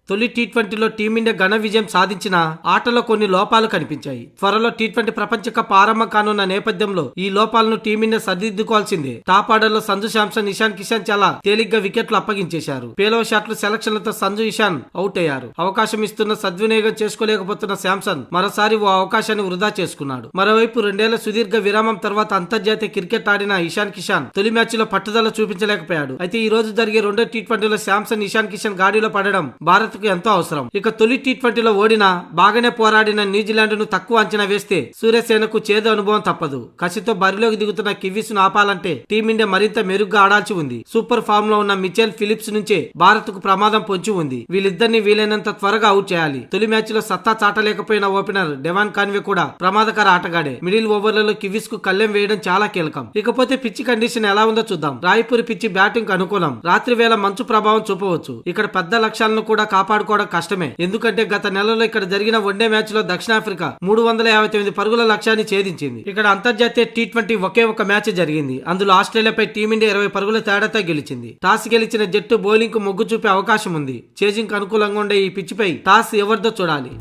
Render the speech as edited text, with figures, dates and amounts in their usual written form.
తొలి టీ20లో టీమిండియా ఘన విజయం సాధించిన ఆటలో కొన్ని లోపాలు కనిపించాయి. త్వరలో టీ20 ప్రపంచ కప్ ఆరంభం కానున్న నేపథ్యంలో ఈ లోపాలను టీమిండియా సరిదిద్దుకోవాల్సిందే. టాప్ ఆర్డర్ లో సంజు శాంసన్, ఇషాన్ కిషాన్ చాలా తేలిగ్గా వికెట్లు అప్పగించేశారు. పేలవ షాట్లు, సెలక్షన్లతో సంజు, ఇషాన్ అవుట్ అయ్యారు. అవకాశం ఇస్తున్న సద్వినియోగం చేసుకోలేకపోతున్న శాంసన్ మరోసారి ఓ అవకాశాన్ని వృధా చేసుకున్నాడు. మరోవైపు 2 ఏళ్ల సుదీర్ఘ విరామం తర్వాత అంతర్జాతీయ క్రికెట్ ఆడిన ఇషాన్ కిషాన్ తొలి మ్యాచ్ లో పట్టుదల చూపించలేకపోయాడు. అయితే ఈ రోజు జరిగే రెండో టీ20లో శాంసన్, ఇషాన్ కిషాన్ గాడిలో పడడం భారత్ కు ఎంతో అవసరం. ఇక తొలి టీ20లో ఓడినా బాగానే పోరాడిన న్యూజిలాండ్ ను తక్కువ అంచనా వేస్తే సూర్యసేనకు చేదు అనుభవం తప్పదు. కసితో బరిలోకి దిగుతున్న కివీస్ ను ఆపాలంటే టీమిండియా మరింత మెరుగ్గా ఆడాల్సి ఉంది. సూపర్ ఫామ్ లో ఉన్న మిచెల్ ఫిలిప్స్ నుంచే భారత్ కు ప్రమాదం పొంచి ఉంది. వీళ్ళిద్దరిని వీలైనంత త్వరగా అవుట్ చేయాలి. తొలి మ్యాచ్ లో సత్తా చాటలేకపోయిన ఓపెనర్ డెవాన్ కాన్వే కూడా ప్రమాదకర ఆటగాడే. మిడిల్ ఓవర్లలో కివీస్ కు కళ్ళెం వేయడం చాలా కీలకం. ఇకపోతే పిచ్చి కండిషన్ ఎలా ఉందో చూద్దాం. రాయ్పూర్ పిచ్చి బ్యాటింగ్ అనుకూలం. రాత్రి వేళ మంచు ప్రభావం చూపవచ్చు. ఇక్కడ పెద్ద లక్ష్యాలను కూడా కాపాడుకోవడం కష్టమే. ఎందుకంటే గత నెలలో ఇక్కడ జరిగిన వన్డే మ్యాచ్ లో దక్షిణాఫ్రికా 359 పరుగుల లక్ష్యాన్ని ఛేదించింది. ఇక్కడ అంతర్జాతీయ టీ20 ఒకే ఒక మ్యాచ్ జరిగింది. అందులో ఆస్ట్రేలియాపై టీమిండియా 20 పరుగుల తేడాతో గెలిచింది. టాస్ గెలిచిన జట్టు బౌలింగ్ కు మొగ్గు చూపే అవకాశం ఉంది. చేజింగ్ అనుకూలంగా ఉండే ఈ పిచ్చిపై టాస్ ఎవరిదో చూడాలి.